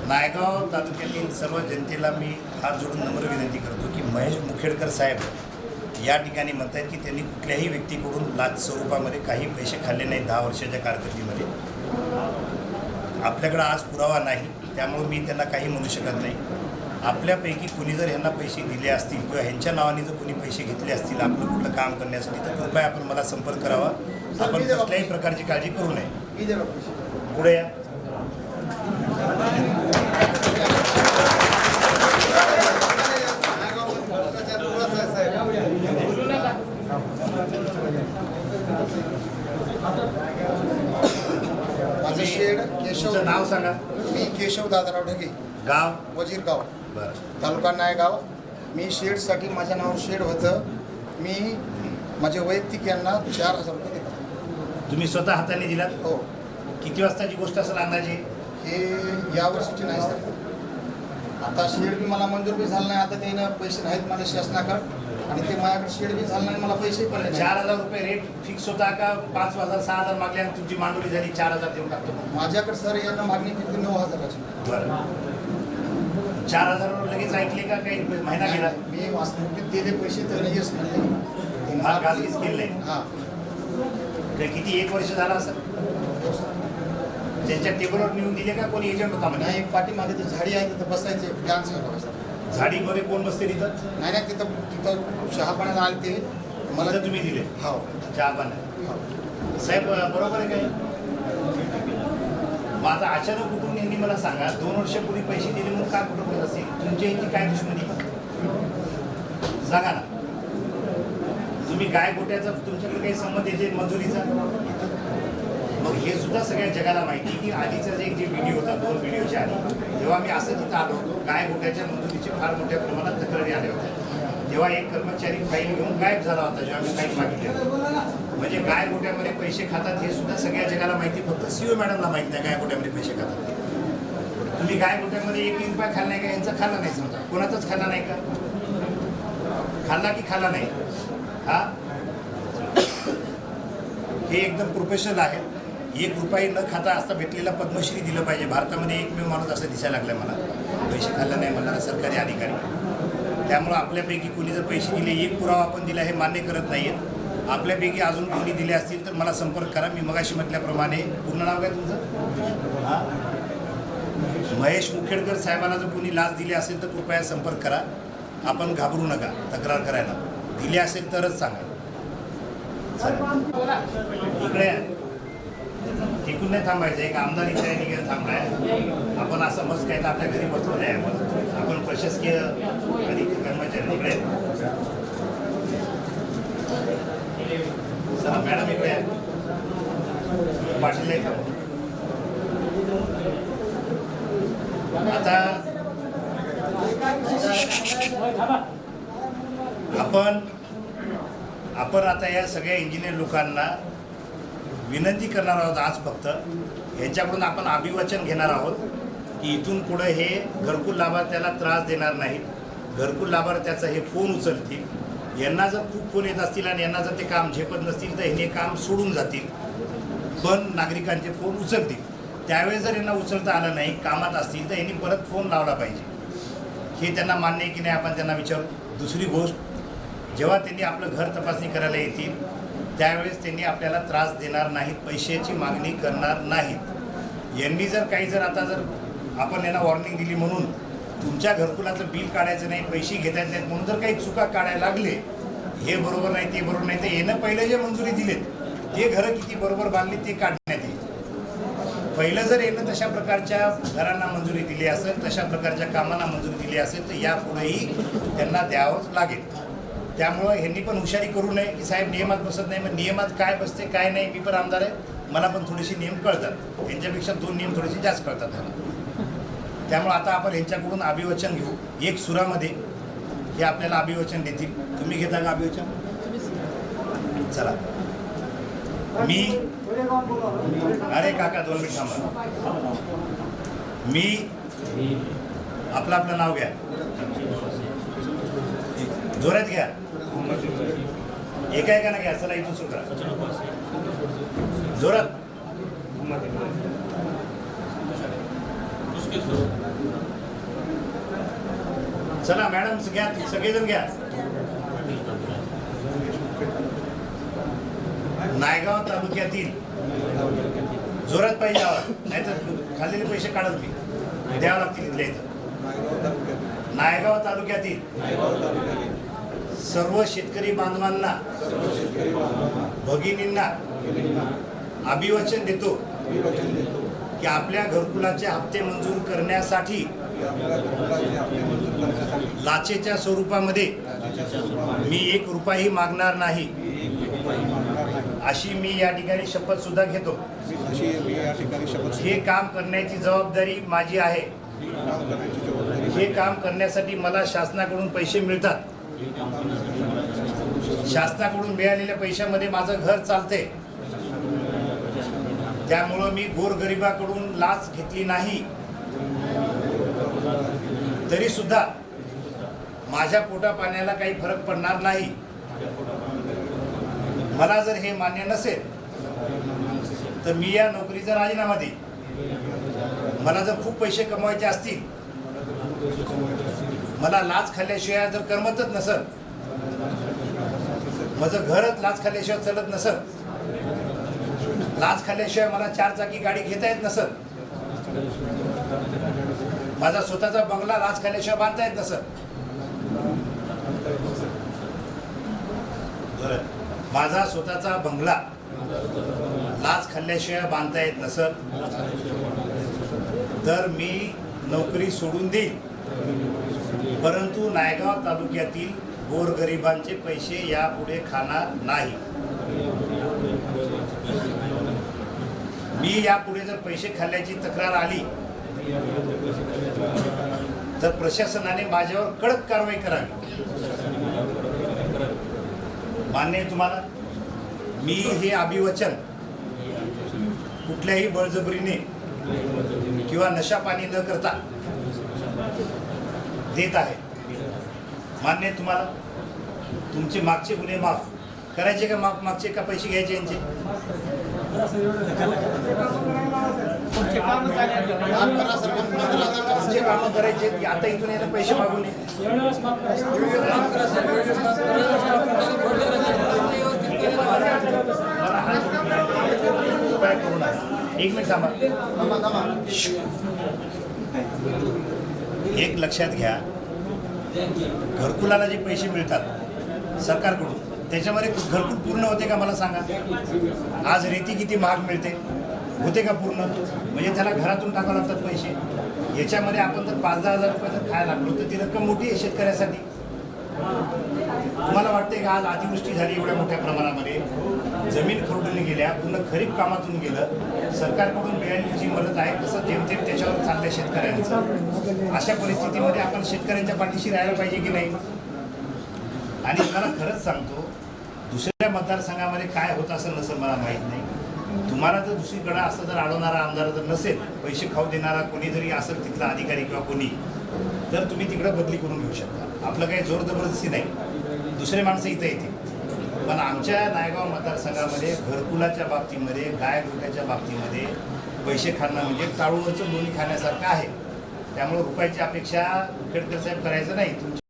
नायगाव तालुक्यातील सर्व जनतेला मी हात जोडून नम्र विनंती करतो की महेश मुखेडकर साहेब या ठिकाणी म्हणत आहेत की त्यांनी कुठल्याही व्यक्तीकडून लाच स्वरूपामध्ये काही पैसे खाल्ले नाही 10 वर्षाच्या कारकिर्दीमध्ये. आपल्याकडं आज पुरावा नाही, त्यामुळे मी त्यांना काही म्हणू शकत नाही. आपल्यापैकी कोणी जर ह्यांना पैसे दिले असतील किंवा ह्यांच्या नावाने जर कोणी पैसे घेतले असतील आपलं कुठलं काम करण्यासाठी, तर कृपया आपण मला संपर्क करावा. आपण कुठल्याही प्रकारची काळजी करू नये. पुढे या. माझं शेड केशव, नाव सांगा. मी केशव दादाराव ढगे, गाव वजीरगाव, बरं. तालुका नायगाव. मी शेडसाठी माझ्या नावावर शेड होतं. मी माझे वैयक्तिक यांना 4,000 रुपये दिला. तुम्ही स्वतः हाताने दिलात? हो. किती वाजताची गोष्ट असेल अंदाजे? हे यावर्षीची नाही सर. आता शेड बी मला मंजूर बी झालं नाही. आता त्यानं पैसे नाहीत मला शासनाकडे, आणि ते माझ्याकडे शेड बी झालं नाही, मला पैसे पण नाही. 4,000 रुपये रेट फिक्स होता का? 5,000 6,000 मागले आणि तुमची मांडवली झाली 4,000 देऊन टाकतो? माझ्याकडे सर यांना मागणी केली 9,000ची. बरं. 4,000 लगेच ऐकले का? काही महिना गेला? मी वास्तविक दिले पैसे तर नाहीच म्हणले. हा गाजगीज केले. हां. किती 1 वर्ष झाला असं? त्यांच्या टेबलवर नेऊन दिले का? कोणी एजंट होता म्हणजे? नाही, एक पाठीमागे ते झाडी आहे तिथं बसायचे डान्स व्हायला. झाडीमध्ये कोण बसते तिथं? नाही, तिथं चहा पाण्याला आले ते मला तुम्ही दिले? हो. चहा पाण्या. साहेब बरोबर आहे काय? मग आता अचानक कुठून यांनी मला सांगा 2 वर्षापूर्वी पैसे दिले म्हणून का कुठं बोलत असेल? तुमच्या इथे काय दुश्मनी सांगा ना. तुम्ही गाय गोट्याचा तुमच्याकडे काही संबंध येते मजुरीचा? मग हे सुद्धा सगळ्या जगाला माहिती की आधीचा जे व्हिडिओ होता 2 व्हिडिओच्या आधी, तेव्हा मी असं तिथं आलो होतो. गाय गोट्याच्या मजुरीचे फार मोठ्या प्रमाणात तक्रारी आल्या होत्या. तेव्हा एक कर्मचारी फाईल घेऊन गायब झाला होता जेव्हा मी फाईल मागितली. म्हणजे गाय गोट्यामध्ये पैसे खातात हे सुद्धा सगळ्या जगाला माहिती, फक्त सीओ मॅडमला माहिती नाही गाय गोट्यामध्ये पैसे खातात ते. तुम्ही गाय गोट्यामध्ये 1 रुपया खाल्ला नाही का? यांचा खाल्ला नाही समजा, कोणाचाच खाल्ला नाही का? खाल्ला की खाल्ला नाही? हा, हे एकदम प्रोफेशनल आहे. 1 रुपया न खाता असता भेटलेला पद्मश्री दिलं पाहिजे. भारतामध्ये एकमेव माणूस असं दिसायला लागला मला, पैसे खाल्ला नाही म्हणणारा सरकारी अधिकारी. त्यामुळं आपल्यापैकी कोणी जर पैसे दिले, एक पुरावा आपण दिला हे मान्य करत नाही आहेत. आपल्यापैकी अजून कोणी दिले असतील तर मला संपर्क करा. मी मगाशी म्हटल्याप्रमाणे, पूर्ण नाव काय तुमचं? हां, महेश मुखेडकर साहेबांना जर कोणी लाच दिली असेल तर कृपया संपर्क करा. आपण घाबरू नका तक्रार करायला. दिले असेल तरच सांगा. इकडे टिकून नाही थांबायचं. एक आमदार इथे निघेल थांबलाय. आपण असं मस्त काय तर आपल्या घरी बसलो नाही. आपण प्रशासकीय अधिकारी कर्मचारी इकडे. चला मॅडम इकडे आहे. पाटील आहे का? आता आपण आता या सगळ्या इंजिनियर लोकांना विनंती करणार आहोत. आज फक्त ह्यांच्याकडून आपण अभिवचन घेणार आहोत की इथून पुढे हे घरकुल लाभार्थ्याला त्रास देणार नाहीत. घरकुल लाभार्थ्याचा हे फोन उचलतील. यांना जर खूप फोन येत असतील आणि यांना जर ते काम झेपत नसतील तर हे काम सोडून जातील, पण नागरिकांचे फोन उचलतील. त्यावेळेस जर यांना उचलता आलं नाही, कामात असतील, तर यांनी परत फोन लावला पाहिजे. हे त्यांना मान्य आहे की नाही आपण त्यांना विचारू. दुसरी गोष्ट, जेव्हा त्यांनी आपलं घर तपासणी करायला येतील त्यावेळेस त्यांनी आपल्याला त्रास देणार नाहीत, पैशाची मागणी करणार नाहीत. यांनी जर आता आपण यांना वॉर्निंग दिली म्हणून तुमच्या घरकुलाचं बिल काढायचं नाही, पैसे घेता येत नाहीत म्हणून जर काही चुका काढायला लागले, हे बरोबर नाही ते बरोबर नाही, तर येणं पहिलं जे मंजुरी दिलेत ते घरं किती बरोबर बांधली ते काढण्यात येईल. पहिलं जर येणं तशा प्रकारच्या घरांना मंजुरी दिली असेल, तशा प्रकारच्या कामांना मंजुरी दिली असेल तर यापुढेही त्यांना द्यावंच लागेल. त्यामुळं ह्यांनी पण हुशारी करू नये की साहेब नियमात बसत नाही. मग नियमात काय बसते काय नाही, मी पण आमदार आहे, मला पण थोडेसे नियम कळतात. त्यांच्यापेक्षा 2 नियम थोडेसे जास्त कळतात मला. त्यामुळं आता आपण ह्यांच्याकडून अभिवचन घेऊ. एक सुरामध्ये हे आपल्याला अभिवचन देतील. तुम्ही घेता का अभिवचन? चला. मी, अरे काका 2 मिनिट थांबा. मी, आपलं नाव घ्या, जोरात घ्या. एका एकानं घ्या. चला इथून सुरू करा जोरात. चला मॅडम घ्या, सगळेजण घ्या. नायगाव तालुक्यातील जोरात पाहिजे आवाज, नाही तर खाल्लेले पैसे काढत मी द्यावं लागतील इथल्या इथं. नायगाव तालुक्यातील सर्व शेतकरी बांधवांना भगिनींना अभिवचन देतो की आपल्या घरकुलाचे हप्ते मंजूर करण्यासाठी लाचेच्या स्वरूपामध्ये मी 1 रुपयाही मागणार नाही, अशी मी या ठिकाणी शपथ सुद्धा घेतो. हे काम करण्याची जबाबदारी माझी आहे. हे काम करण्यासाठी मला शासनाकडून पैसे मिळतात. शासनाकडून मिळालेल्या पैशामध्ये माझं घर चालते. त्यामुळं मी गोरगरिबाकडून लाच घेतली नाही. तरी सुद्धा माझ्या पोटा पाण्याला काही फरक पडणार नाही. मला जर हे मान्य नसेल तर मी या नोकरीचा राजीनामा देईन. मला जर खूप पैसे कमवायचे असतील, मला लाच खाल्ल्याशिवाय जर करमतच नसेल, माझं घरच लाच खाल्ल्याशिवाय चालत नसेल, लाच खाल्ल्याशिवाय मला 4 चाकी गाडी घेता येत नसेल, माझा स्वतःचा बंगला लाच खाल्ल्याशिवाय बांधता येत नसेल, माझा स्वतःचा बंगला लाच खाल्ल्याशिवाय बांधता येत नसेल तर मी नोकरी सोडून देईन. परंतु नायगाव तालुक्यातील गोरगरिबांचे पैसे यापुढे खाणार नाही. मी यापुढे जर पैसे खाल्ल्याची तक्रार आली तर प्रशासनाने माझ्यावर कडक कारवाई करावी. मान्य आहे तुम्हाला? मी हे अभिवचन कुठल्याही बळजबरीने किंवा नशा पाणी न करता देत आहे. मान्य आहे तुम्हाला? तुमचे मागचे गुन्हे माफ करायचे का? मागचे का पैसे घ्यायचे यांचे? तुमचे कामं करायचे की आता इथून यायला पैसे मागून नये? एक मिनिट थांबा. एक लक्षात घ्या, घरकुलाला जे पैसे मिळतात सरकारकडून त्याच्यामध्ये घरकुल पूर्ण होते का मला सांगा? आज रेती किती महाग मिळते, होते का पूर्ण? म्हणजे त्याला घरातून टाकावं लागतात पैसे. याच्यामध्ये आपण जर 5-10 हजार रुपये जर खायला लागलो तर ती रक्कम मोठी आहे शेतकऱ्यासाठी. तुम्हाला वाटते का आज अतिवृष्टी झाली एवढ्या मोठ्या प्रमाणामध्ये, जमीन खरडून गेल्या, पूर्ण खरीप कामातून गेलं, सरकारकडून मिळालेली जी मदत आहे कसं जेमतेम त्याच्यावर चाललंय शेतकऱ्यांचं. अशा परिस्थितीमध्ये आपण शेतकऱ्यांच्या पाठीशी राहायला पाहिजे की नाही? आणि मला खरंच सांगतो, दुसऱ्या मतदारसंघामध्ये काय होत असं नसेल मला माहीत नाही. तुम्हाला जर दुसरीकडे असं जर अडवणारा आमदार जर नसेल, पैसे खाऊ देणारा कोणी जरी असेल तिथला अधिकारी किंवा कोणी, तर तुम्ही तिकडं बदली करून घेऊ शकता. आपलं काही जोर जबरदस्ती नाही, दुसरे माणसं इथं येतील. पण आमच्या नायगाव मतदारसंघामध्ये घरकुलाच्या बाबतीमध्ये, गाय गोट्याच्या बाबतीमध्ये पैसे खाणं म्हणजे टाळूवरचं लोणी खाण्यासारखं आहे. त्यामुळे रुपयाची अपेक्षा खेडकर साहेब करायचं नाही.